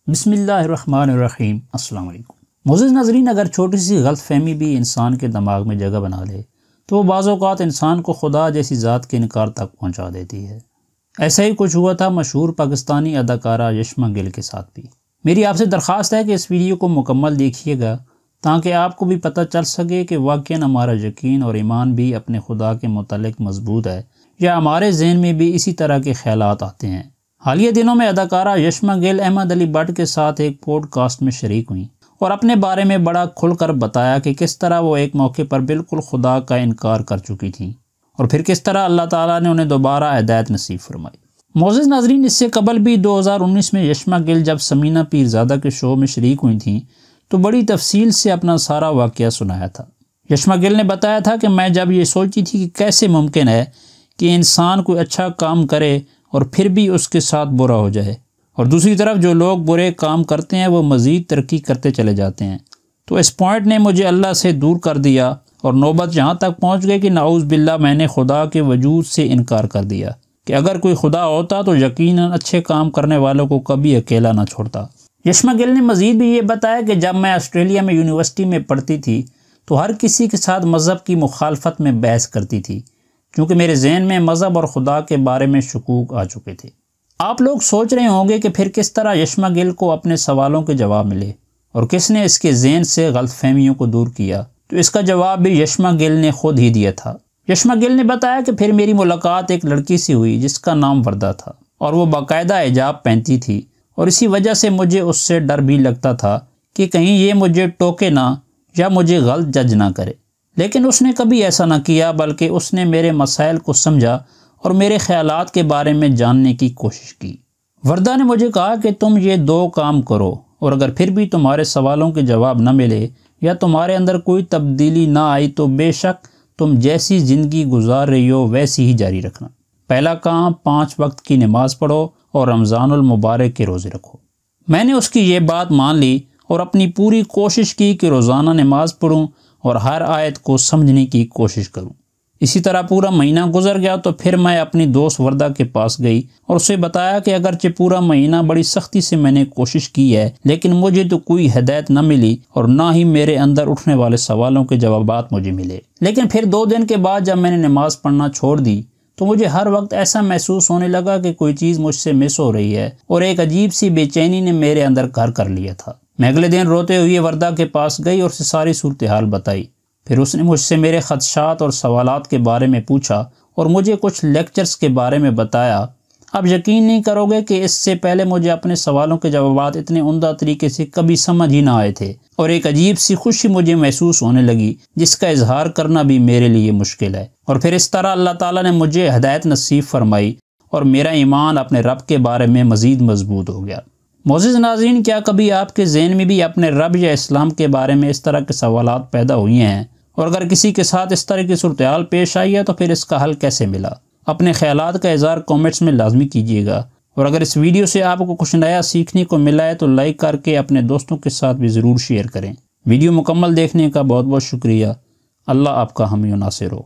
بسم اللہ الرحمن الرحیم۔ السلام علیکم معزز ناظرین، اگر چھوٹی سی غلط فہمی بھی انسان کے دماغ میں جگہ بنا لے تو وہ بعض اوقات انسان کو خدا جیسی ذات کے انکار تک پہنچا دیتی ہے۔ ایسا ہی کچھ ہوا تھا مشہور پاکستانی اداکارہ یشما گل کے ساتھ بھی۔ میری آپ سے درخواست ہے کہ اس ویڈیو کو مکمل دیکھیے گا تاکہ آپ کو بھی پتہ چل سکے کہ واقعاً ہمارا یقین اور ایمان بھی اپنے خدا کے متعلق مضبوط ہے یا ہمارے ذہن میں بھی اسی طرح کے خیالات آتے ہیں۔ حالیہ دنوں میں اداکارہ یشما گل احمد علی بٹ کے ساتھ ایک پوڈ کاسٹ میں شریک ہوئیں اور اپنے بارے میں بڑا کھل کر بتایا کہ کس طرح وہ ایک موقع پر بالکل خدا کا انکار کر چکی تھیں اور پھر کس طرح اللہ تعالیٰ نے انہیں دوبارہ ہدایت نصیب فرمائی۔ معزز ناظرین، اس سے قبل بھی 2019 میں یشما گل جب سمینہ پیرزادہ کے شو میں شریک ہوئی تھیں تو بڑی تفصیل سے اپنا سارا واقعہ سنایا تھا۔ یشما گل نے بتایا تھا کہ میں جب یہ سوچتی تھی کہ کیسے ممکن ہے کہ انسان کوئی اچھا کام کرے اور پھر بھی اس کے ساتھ برا ہو جائے، اور دوسری طرف جو لوگ برے کام کرتے ہیں وہ مزید ترقی کرتے چلے جاتے ہیں، تو اس پوائنٹ نے مجھے اللہ سے دور کر دیا اور نوبت یہاں تک پہنچ گئی کہ نعوذ باللہ میں نے خدا کے وجود سے انکار کر دیا کہ اگر کوئی خدا ہوتا تو یقیناً اچھے کام کرنے والوں کو کبھی اکیلا نہ چھوڑتا۔ یشما گل نے مزید بھی یہ بتایا کہ جب میں آسٹریلیا میں یونیورسٹی میں پڑھتی تھی تو ہر کسی کے ساتھ مذہب کی مخالفت میں بحث کرتی تھی کیونکہ میرے ذہن میں مذہب اور خدا کے بارے میں شکوک آ چکے تھے۔ آپ لوگ سوچ رہے ہوں گے کہ پھر کس طرح یشما گل کو اپنے سوالوں کے جواب ملے اور کس نے اس کے ذہن سے غلط فہمیوں کو دور کیا، تو اس کا جواب بھی یشما گل نے خود ہی دیا تھا۔ یشما گل نے بتایا کہ پھر میری ملاقات ایک لڑکی سے ہوئی جس کا نام وردہ تھا اور وہ باقاعدہ حجاب پہنتی تھی، اور اسی وجہ سے مجھے اس سے ڈر بھی لگتا تھا کہ کہیں یہ مجھے ٹوکے نہ یا مجھے غلط جج نہ کرے، لیکن اس نے کبھی ایسا نہ کیا بلکہ اس نے میرے مسائل کو سمجھا اور میرے خیالات کے بارے میں جاننے کی کوشش کی۔ وردہ نے مجھے کہا کہ تم یہ 2 کام کرو، اور اگر پھر بھی تمہارے سوالوں کے جواب نہ ملے یا تمہارے اندر کوئی تبدیلی نہ آئی تو بے شک تم جیسی زندگی گزار رہی ہو ویسی ہی جاری رکھنا۔ پہلا کام 5 وقت کی نماز پڑھو اور رمضان المبارک کے روزے رکھو۔ میں نے اس کی یہ بات مان لی اور اپنی پوری کوشش کی کہ روزانہ نماز پڑھوں اور ہر آیت کو سمجھنے کی کوشش کروں۔ اسی طرح پورا مہینہ گزر گیا تو پھر میں اپنی دوست وردہ کے پاس گئی اور اسے بتایا کہ اگرچہ پورا مہینہ بڑی سختی سے میں نے کوشش کی ہے لیکن مجھے تو کوئی ہدایت نہ ملی اور نہ ہی میرے اندر اٹھنے والے سوالوں کے جوابات مجھے ملے۔ لیکن پھر 2 دن کے بعد جب میں نے نماز پڑھنا چھوڑ دی تو مجھے ہر وقت ایسا محسوس ہونے لگا کہ کوئی چیز مجھ سے مس ہو رہی ہے اور ایک عجیب سی بے چینی نے میرے اندر گھر کر لیا تھا۔ میں اگلے دن روتے ہوئے وردہ کے پاس گئی اور اسے ساری صورتحال بتائی۔ پھر اس نے مجھ سے میرے خدشات اور سوالات کے بارے میں پوچھا اور مجھے کچھ لیکچرز کے بارے میں بتایا۔ اب یقین نہیں کرو گے کہ اس سے پہلے مجھے اپنے سوالوں کے جوابات اتنے عمدہ طریقے سے کبھی سمجھ ہی نہ آئے تھے، اور ایک عجیب سی خوشی مجھے محسوس ہونے لگی جس کا اظہار کرنا بھی میرے لیے مشکل ہے۔ اور پھر اس طرح اللہ تعالیٰ نے مجھے ہدایت نصیب فرمائی اور میرا ایمان اپنے رب کے بارے میں مزید مضبوط ہو گیا۔ معزز ناظرین، کیا کبھی آپ کے ذہن میں بھی اپنے رب یا اسلام کے بارے میں اس طرح کے سوالات پیدا ہوئے ہیں؟ اور اگر کسی کے ساتھ اس طرح کی صورتحال پیش آئی ہے تو پھر اس کا حل کیسے ملا؟ اپنے خیالات کا اظہار کامنٹس میں لازمی کیجیے گا، اور اگر اس ویڈیو سے آپ کو کچھ نیا سیکھنے کو ملا ہے تو لائک کر کے اپنے دوستوں کے ساتھ بھی ضرور شیئر کریں۔ ویڈیو مکمل دیکھنے کا بہت بہت شکریہ۔ اللہ آپ کا حامی و ناصر ہو۔